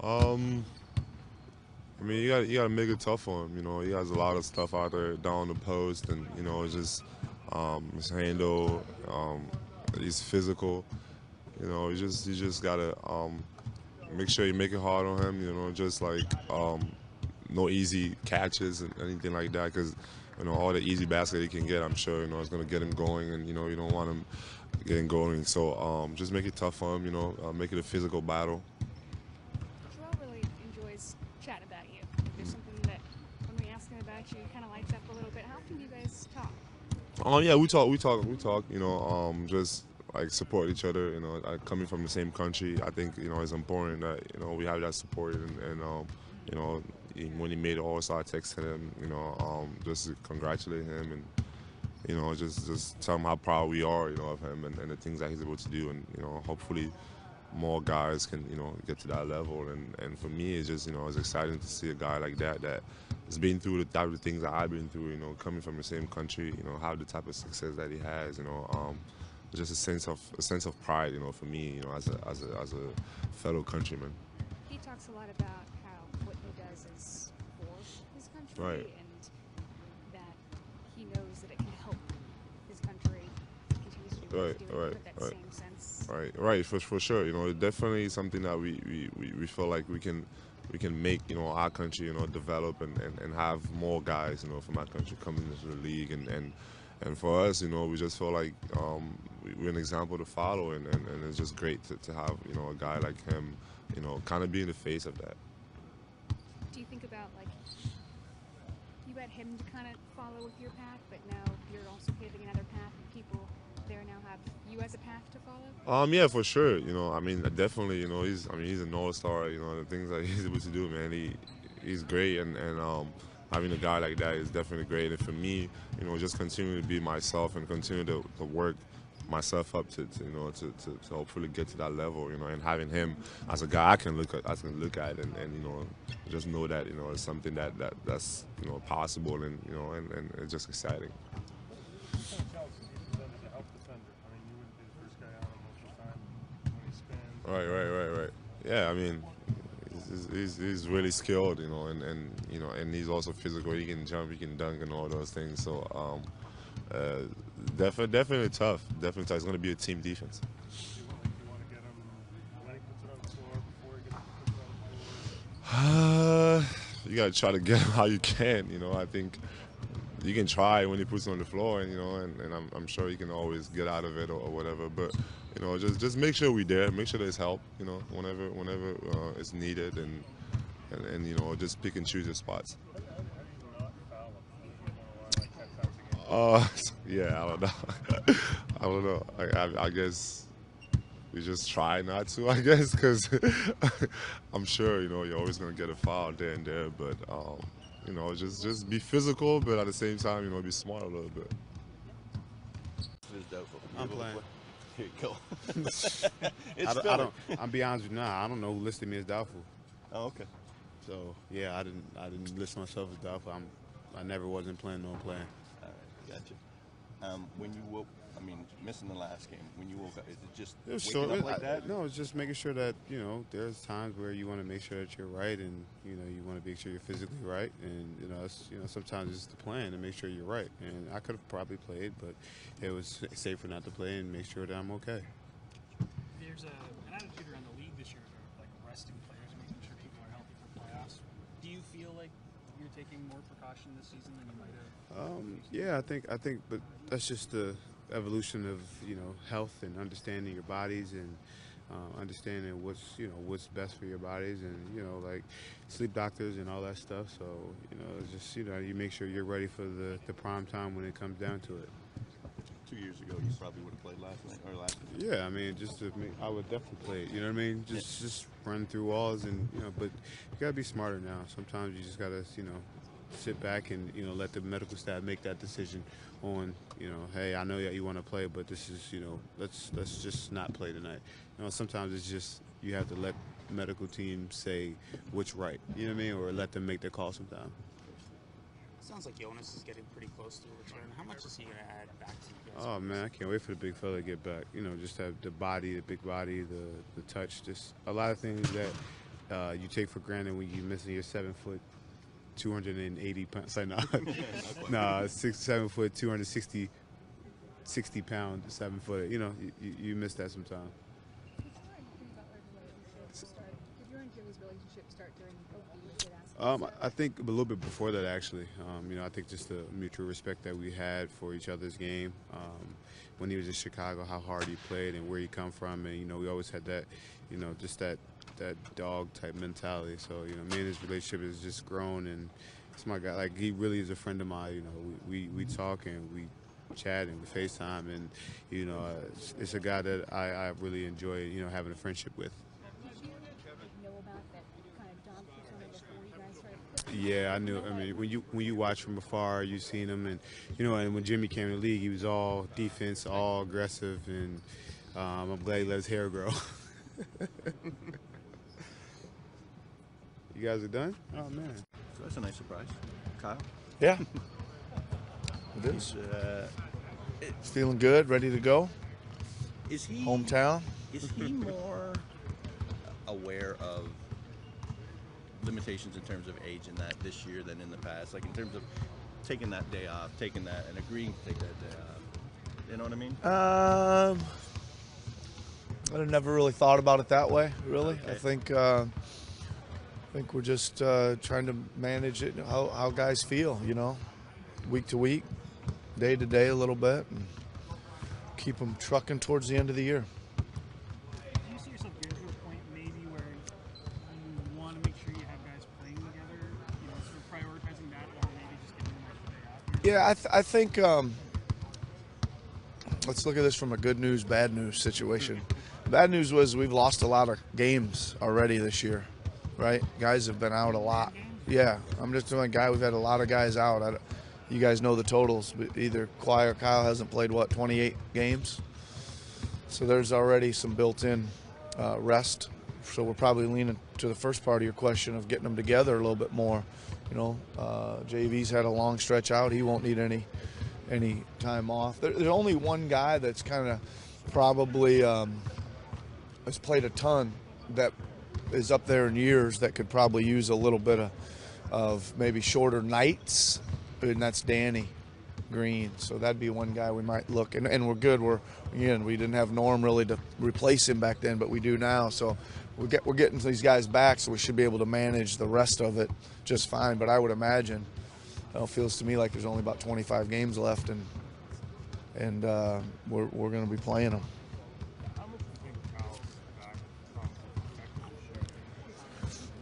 Um, I mean, you gotta make it tough for him. You know, he has a lot of stuff out there down the post, and it's just his handle. He's physical. You just gotta make sure you make it hard on him. Just like no easy catches and anything like that, because all the easy basket he can get, I'm sure it's gonna get him going, and you don't want him getting going. So just make it tough for him. Make it a physical battle. Joel really enjoys chatting about you. There's something that when we ask him about you, kind of lights up a little bit. How often do you guys talk? Yeah, we talk. Just like support each other. Coming from the same country, I think it's important that we have that support, and you know, when he made All-Star, I texted him, just to congratulate him, and just tell him how proud we are, of him, and the things that he's able to do, and hopefully more guys can get to that level, and for me it's just it's exciting to see a guy like that has been through the type of things that I've been through, coming from the same country, have the type of success that he has, just a sense of pride, for me, as a fellow countryman. He talks a lot about how what he does is for his Right. country and that he knows that it can help his country continue to do what he's Right, doing right, with that right. same sense. Right, for sure. It's definitely something that we feel like we can make our country develop, and have more guys from our country coming into the league, and for us we just feel like we're an example to follow, and it's just great to have a guy like him kind of being the face of that. Do you think about like you had him to kind of follow with your path, but now you're also paving another path, and people there now have you as a path to follow? Yeah, for sure. I mean, definitely. He's an all-star. The things that he's able to do, man. He's great, and having a guy like that is definitely great. And for me, just continue to be myself and continue to work myself up to hopefully get to that level. And having him as a guy I can look at, and just know that it's something that's possible, and it's just exciting. What kind of challenges do you present as a help defender? I mean, you wouldn't be the first guy on him most of the time when he spins. Right. Yeah, I mean, he's really skilled, and he's also physical. He can jump, he can dunk, and all those things. So, definitely tough. Definitely tough. It's going to be a team defense. Do you want to get him when he puts it on the floor before he puts it on the floor? You got to try to get him how you can. I think you can try when he puts it on the floor, and I'm sure he can always get out of it, or whatever. But just make sure we're there. Make sure there's help. Whenever it's needed, and just pick and choose your spots. How do you not foul him? You want to like 10 times a game? Uh, yeah, I don't know. I don't know. I guess we just try not to. I guess because I'm sure you're always gonna get a foul there and there, but just be physical, but at the same time be smart a little bit. Is doubtful. You I'm able to playing. play? Here you go. I It's don't, I Philly. don't. I'm be honest with you now. I don't know who listed me as doubtful. Oh, okay. So yeah, I didn't list myself as doubtful. I never wasn't planning on playing. All right, gotcha. When you woke, I mean, missing the last game. When you woke up, is it just It was waking short. up like that? No, it's just making sure that there's times where you want to make sure that you're right, and you want to make sure you're physically right, and sometimes it's the plan to make sure you're right. And I could have probably played, but it was safer not to play and make sure that I'm okay. There's an attitude around the league this year of like resting players and making sure people are healthy for playoffs. Do you feel like you're taking more precaution this season than you might have? Yeah, I think, but that's just the evolution of health and understanding your bodies, and understanding what's best for your bodies, and like sleep doctors and all that stuff. So it's just you make sure you're ready for the prime time when it comes down to it. 2 years ago, you probably would have played last night or last week. Yeah, I mean, I would definitely play it. You know what I mean? Just run through walls, and but you gotta be smarter now. Sometimes you just gotta sit back and let the medical staff make that decision on hey, I know that you want to play, but this is let's just not play tonight. Sometimes it's just you have to let the medical team say what's right. You know what I mean? Or let them make their call sometimes. Sounds like Jonas is getting pretty close to a return. How much is he going to add back to you guys? Oh man, I can't wait for the big fella to get back. Just have the body, the big body, the touch, just a lot of things that you take for granted when you're missing your 7 foot, 280 pounds. Sorry, no, no, 7 foot, 260 pound, 7 foot. You know, you miss that sometimes. Did your and Jimmy's relationship start during COVID? I think a little bit before that, actually. You know, I think just the mutual respect that we had for each other's game. When he was in Chicago, how hard he played and where he come from, and you know, we always had that, you know, just that dog type mentality. So you know, me and his relationship has just grown, and it's my guy. Like, he really is a friend of mine. You know, we talk and we chat and we FaceTime, and you know, it's a guy that I really enjoy, you know, having a friendship with. Did you know about that kind of dog persona before you guys started? Yeah, I knew. I mean, when you watch from afar, you seen him, and you know, and when Jimmy came in the league, he was all defense, all aggressive, and I'm glad he let his hair grow. You guys are done? Oh man, So that's a nice surprise, Kyle. Yeah. It is. Feeling good, ready to go. Is he Hometown. Is he more aware of limitations in terms of age in that this year than in the past? Like in terms of taking that day off, taking that and agreeing to take that day off. You know what I mean? I've never really thought about it that way. Really, Okay. I think we're just trying to manage it how guys feel. You know, week to week, day to day, a little bit, and keep them trucking towards the end of the year. Do you see yourself getting to a point maybe where you want to make sure you have guys playing together, you know, sort of prioritizing that, or maybe just giving them like the day off? Yeah, I think let's look at this from a good news, bad news situation. Bad news was we've lost a lot of games already this year, right? Guys have been out a lot. Yeah, I'm just doing guy. We've had a lot of guys out. You guys know the totals. But either Kawhi or Kyle hasn't played, 28 games? So there's already some built-in rest. So we're probably leaning to the first part of your question of getting them together a little bit more. You know, JV's had a long stretch out. He won't need any time off. There's only one guy that's kind of probably has played a ton that is up there in years that could probably use a little bit of maybe shorter nights, and that's Danny Green. So that'd be one guy we might look, and we're good. We didn't have Norm really to replace him back then, but we do now. So we're getting these guys back, so we should be able to manage the rest of it just fine. But I would imagine, it feels to me like there's only about 25 games left, and we're going to be playing them. How much do you think Kyle's back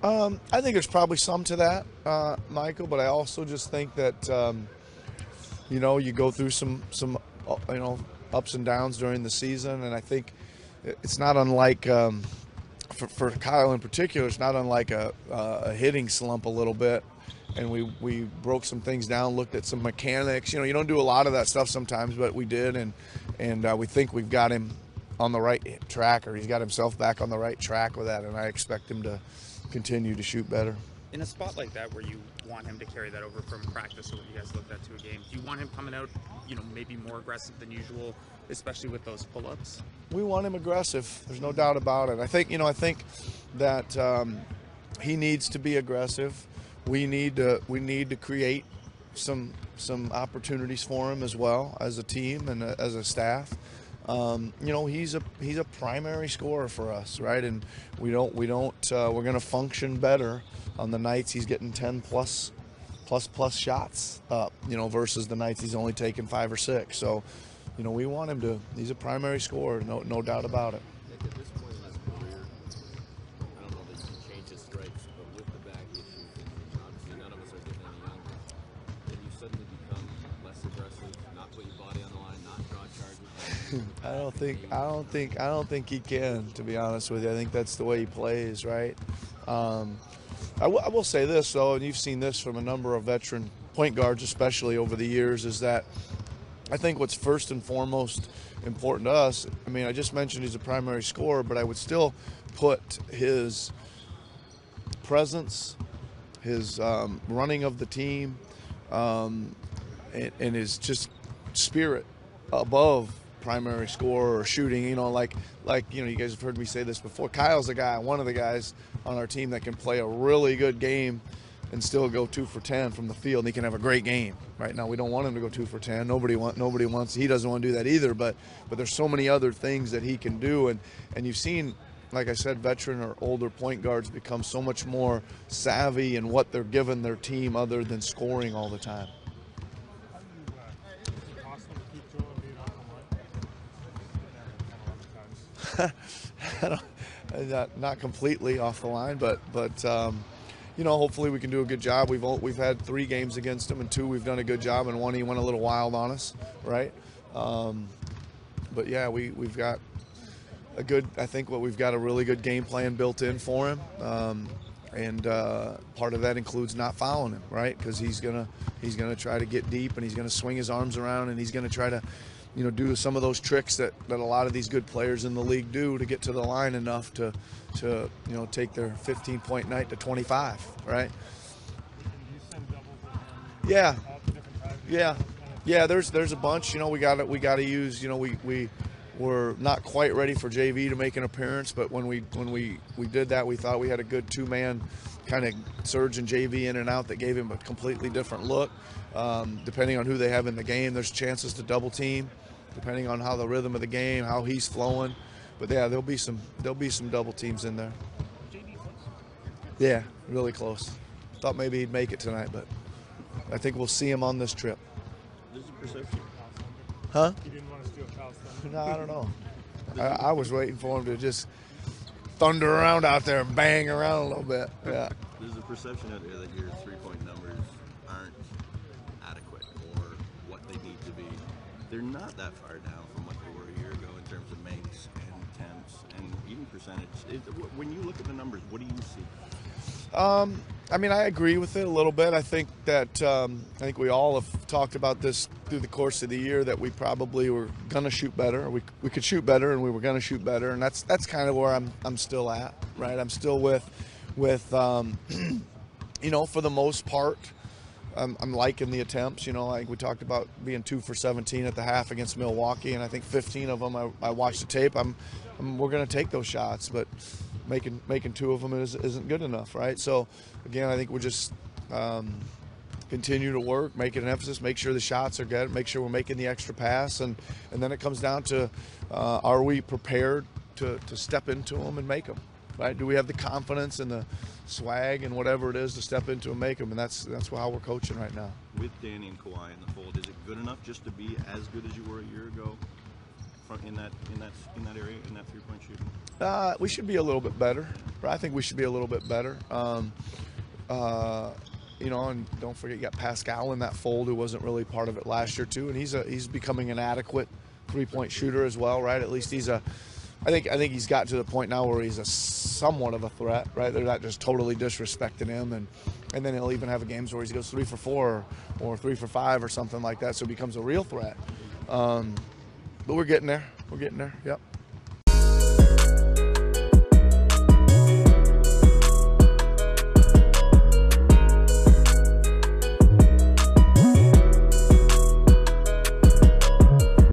from I think there's probably some to that, Michael, but I also just think that, you go through some ups and downs during the season, and I think it's not unlike, for Kyle in particular, it's not unlike a hitting slump a little bit, and we broke some things down, looked at some mechanics. You don't do a lot of that stuff sometimes, but we did, and we think we've got him on the right track, or he's got himself back on the right track with that, and I expect him to continue to shoot better. In a spot like that where you want him to carry that over from practice or what you guys looked at to a game, do you want him coming out, maybe more aggressive than usual, especially with those pull-ups? We want him aggressive. There's no doubt about it. I think that he needs to be aggressive. We need to create some opportunities for him as well as a team and as a staff. He's a primary scorer for us, right? And we're going to function better on the nights he's getting 10 plus shots up, versus the nights he's only taking 5 or 6. So, we want him to. He's a primary scorer, no doubt about it. At this point in his career, I don't know that you can change his stripes, but with the back issue, and obviously none of us are getting any younger, then you suddenly become less aggressive, not put your body on the line, not draw charges. I don't think he can, to be honest with you. I think that's the way he plays, right? I will say this, though, and you've seen this from a number of veteran point guards, especially over the years, is that I think what's first and foremost important to us, I just mentioned he's a primary scorer, but I would still put his presence, his running of the team, and his just spirit above primary scorer or shooting. You know, like you guys have heard me say this before. Kyle's one of the guys on our team that can play a really good game and still go 2 for 10 from the field. And he can have a great game. Right now, we don't want him to go 2 for 10. Nobody wants. He doesn't want to do that either. But there's so many other things that he can do. And you've seen, like I said, veteran or older point guards become so much more savvy in what they're giving their team other than scoring all the time. Not completely off the line, but hopefully we can do a good job. We've had 3 games against him, and 2 we've done a good job, and 1 he went a little wild on us, right? But yeah, we've got we've got a really good game plan built in for him, and part of that includes not fouling him, right? Because he's gonna try to get deep, and he's gonna swing his arms around, and he's gonna try to do some of those tricks that a lot of these good players in the league do to get to the line enough to take their 15-point night to 25, right? Yeah. There's a bunch. We got to use. We're not quite ready for JV to make an appearance, but when we did that, we thought we had a good 2-man kind of surge in JV in and out that gave him a completely different look. Depending on who they have in the game, there's chances to double team, depending on how the rhythm of the game, how he's flowing. But yeah, there'll be some double teams in there. Yeah, really close. Thought maybe he'd make it tonight, but I think we'll see him on this trip. There's a perception. Huh? You didn't want to steal Kyle's thunder. No, I don't know. I was waiting for him to just thunder around out there and bang around a little bit. Yeah. There's a perception out there that your 3-point numbers aren't adequate or what they need to be. They're not that far down from what they were a year ago in terms of makes and attempts and even percentage. When you look at the numbers, what do you see? I agree with it a little bit. I think we all have talked about this through the course of the year, that we probably were going to shoot better. We could shoot better, and we were going to shoot better, and that's kind of where I'm still at, right? I'm still with for the most part, I'm liking the attempts. Like we talked about being 2 for 17 at the half against Milwaukee, and I think 15 of them I watched the tape. We're going to take those shots, but making 2 of them isn't good enough, right? So again, I think we're just continue to work, make it an emphasis, make sure the shots are good, make sure we're making the extra pass, and then it comes down to are we prepared to step into them and make them, right? Do we have the confidence and the swag and whatever it is to step into and make them? And that's how we're coaching right now. With Danny and Kawhi in the fold, is it good enough just to be as good as you were a year ago in that area, in that 3-point shooting? We should be a little bit better. I think we should be a little bit better. And don't forget, you got Pascal in that fold, who wasn't really part of it last year too, and he's becoming an adequate 3-point shooter as well, right? At least I think he's got to the point now where he's a somewhat of a threat, right? They're not just totally disrespecting him, and then he'll even have games where he goes 3 for 4 or 3 for 5 or something like that, so he becomes a real threat. But we're getting there. Yep.